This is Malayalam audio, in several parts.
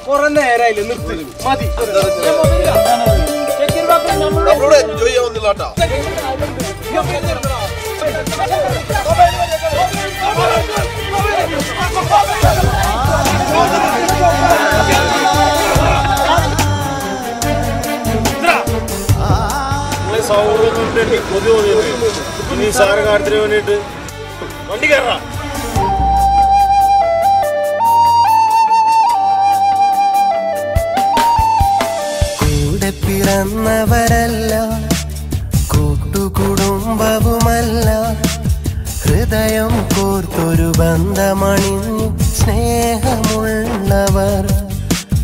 കുറെ നേരമായില്ലേ നിർത്തി മതി. എൻജോയ് ചെയ്യാൻ വന്നില്ലാട്ടാ. സൗഹൃദം എനിക്ക് കൊതി തോന്നിയത് ഇനി സാര കാര്യത്തിന് വേണ്ടിയിട്ട് വണ്ടി കയറാം. കൂടെ പിറന്നവരല്ല, കൂട്ടുകുടുംബവുമല്ല, ഹൃദയം കോർത്തൊരു ബന്ധമണിഞ്ഞു സ്നേഹമുള്ളവർ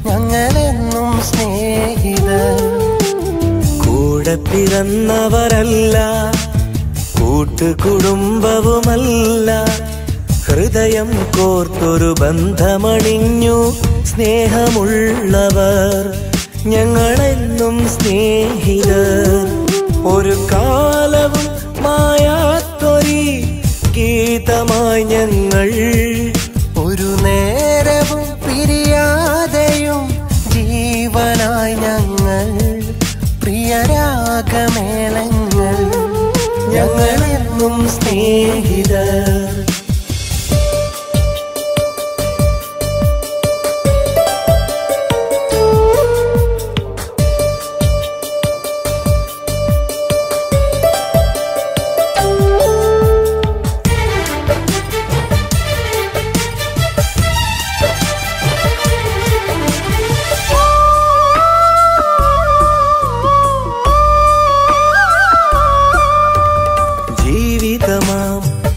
ഞങ്ങളെന്നും സ്നേഹിതർ. കൂടെ പിറന്നവരല്ല, കൂട്ടുകുടുംബവുമല്ല, ഹൃദയം കോർത്തൊരു ബന്ധമണിഞ്ഞു സ്നേഹമുള്ളവർ ഞങ്ങളെന്നും സ്നേഹിതർ. ഒരു കാലവും മായാത്തൊരി ഗീതമായി ഞങ്ങൾ, ഒരു നേരവും പിരിയാതെയും ജീവനായി ഞങ്ങൾ, പ്രിയരാഗമേളങ്ങൾ ഞങ്ങളെന്നും സ്നേഹിതർ.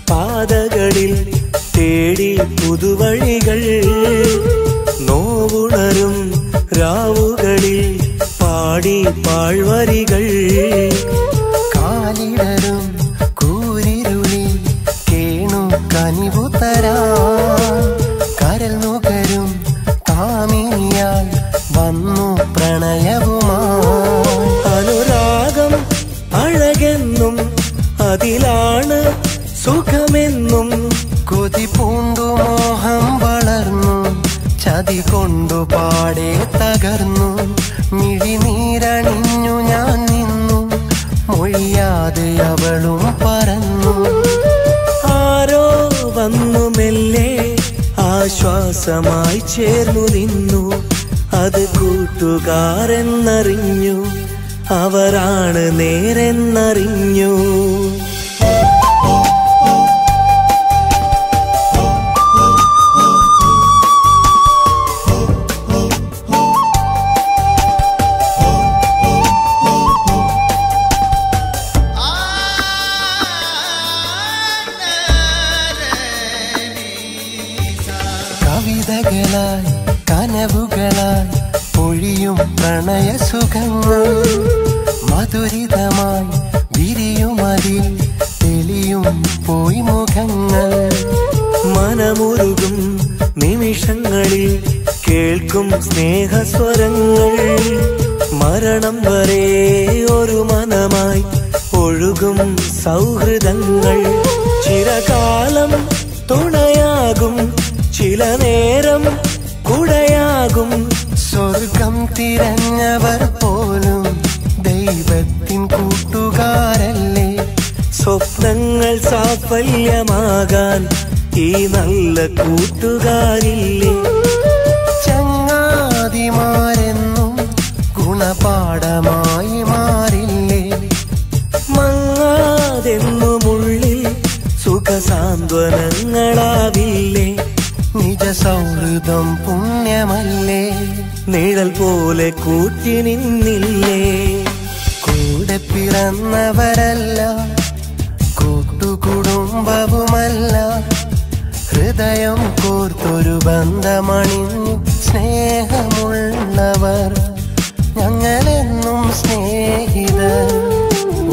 പാതകളിൽ തേടി പുതുവഴികൾ, നോവുണരും രാവുകളിൽ പാടി പാഴ്വരികൾ, കാലിടരും കൂരിരുളിൽ കേണു കനിവുതരാൻ, കരൽ നുകരും കാമിനിയാൽ വന്നു പ്രണയവുമായി. അനുരാഗം അഴകെന്നും അതിലാണ് സുഖമെന്നും, കൊതി പൂണ്ടു മോഹം വളർന്നു, ചതി കൊണ്ടു പാടെ തകർന്നു, മിഴിനീരണിഞ്ഞു ഞാൻ നിന്നു, മൊഴിയാതെ അവളും പറന്നു. ആരോ വന്നു മെല്ലെ ആശ്വാസമായി ചേർന്നു നിന്നു, അത് കൂട്ടുകാരെന്നറിഞ്ഞു, അവരാണ് നേരെന്നറിഞ്ഞു. കവിതകളായി കനവുകളായി പൊഴിയും പ്രണയസുഖങ്ങൾ, മധുരിതമായി വിരിയുമതിൽ തെളിയും പോയി മുഖങ്ങൾ. മനമുരുകും നിമിഷങ്ങളിൽ കേൾക്കും സ്നേഹസ്വരങ്ങൾ, മരണം വരെ ഒരു മനമായി ഒഴുകും സൗഹൃദങ്ങൾ. ചിരകാലം തുണയാകും, ചില നേരം കുടയാകും. സ്വർഗം തിരഞ്ഞവർ പോലും ദൈവത്തിൻ കൂട്ടുകാരല്ലേ. സ്വപ്നങ്ങൾ സാഫല്യമാകാൻ ഈ നല്ല കൂട്ടുകാരില്ലേ. ചങ്ങാതിമാരെന്നും ഗുണപാഠമായി മാറില്ലേ. മങ്ങാതെന്നുമുള്ളിൽ സുഖസാന്ത്വനങ്ങളാവില്ലേ. നിജ സൗഹൃദം പുണ്യമല്ലേ. നിഴൽ പോലെ കൂട്ടി നിന്നില്ലേ. കൂടെ പിറന്നവരല്ല, കൂട്ടുകുടുംബവുമല്ല, ഹൃദയം കോർത്തൊരു ബന്ധമണിഞ്ഞു സ്നേഹമുള്ളവർ ഞങ്ങളെന്നും സ്നേഹിതർ.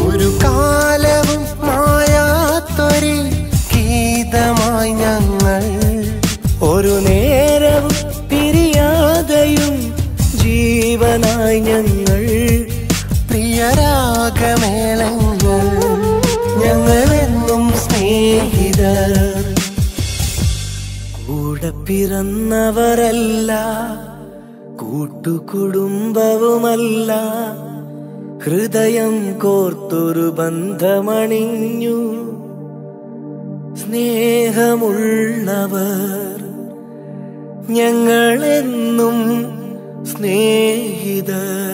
ഒരു കാലവും മായാത്തൊരു ഗീതമായി ഞങ്ങൾ, ഒരു നേരവും പിരിയാതെയും ജീവനായി ഞങ്ങൾ, പ്രിയരാഗമേളങ്ങൾ ഞങ്ങളെന്നും സ്നേഹിതർ. കൂടെ പിറന്നവരല്ല, കൂട്ടുകുടുംബവുമല്ല, ഹൃദയം കോർത്തൊരു ബന്ധമണിഞ്ഞു. സ്നേഹമുള്ളവർ ഞങ്ങളെന്നും സ്നേഹിതർ.